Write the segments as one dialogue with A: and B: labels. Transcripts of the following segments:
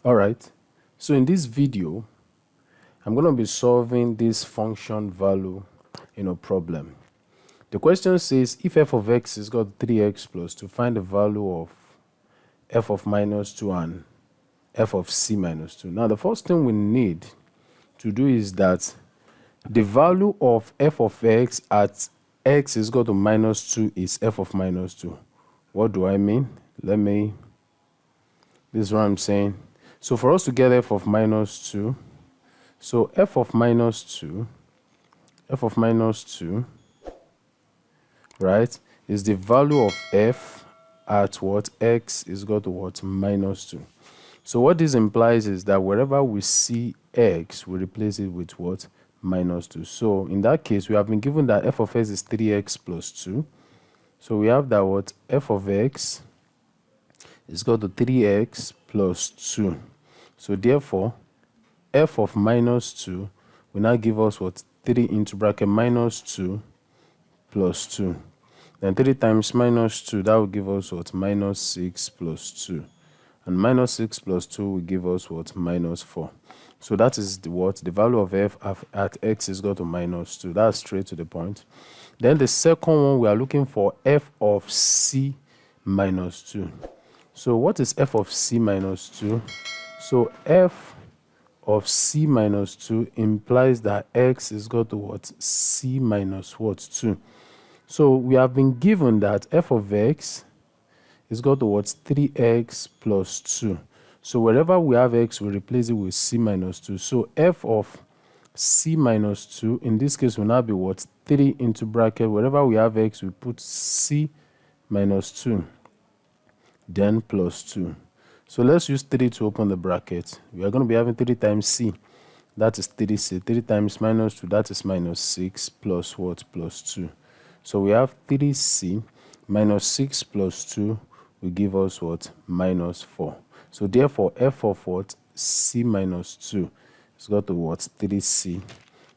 A: All right, so in this video I'm going to be solving this function value problem. The question says if f of x is got 3x plus 2, find the value of f of minus 2 and f of c minus 2. Now the first thing we need to do is that the value of f of x at x is equal to minus 2 is f of minus 2. What do I mean? This is what I'm saying. So for us to get f of minus 2, so f of minus 2, right, is the value of f at what? X is equal to what? Minus 2. So what this implies is that wherever we see x, we replace it with what? Minus 2. So in that case, we have been given that f of x is 3x plus 2. So we have that what? F of x is equal to 3x plus 2. So therefore, f of minus 2 will now give us what? 3 into bracket minus 2 plus 2. Then 3 times minus 2, that will give us what? Minus 6 plus 2. And minus 6 plus 2 will give us what? Minus 4. So that is the value of f at x is equal to minus 2. That's straight to the point. Then the second one, we are looking for f of c minus 2. So what is f of c minus 2? So f of c minus 2 implies that x is equal to what? C minus what? 2. So we have been given that f of x is equal to what? 3x plus 2. So wherever we have x, we replace it with c minus 2. So f of c minus 2, in this case, will now be what? 3 into bracket. Wherever we have x, we put c minus 2, then plus 2. So let's use 3 to open the bracket. We are going to be having 3 times c. That is 3c. 3 times minus 2, that is minus 6, plus what? Plus 2. So we have 3c minus 6 plus 2 will give us what? Minus 4. So therefore, f of what? C minus 2 is equal to what? 3c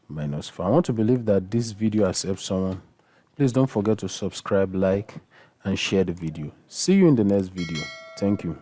A: minus 4. I want to believe that this video has helped someone. Please don't forget to subscribe, like, and share the video. See you in the next video. Thank you.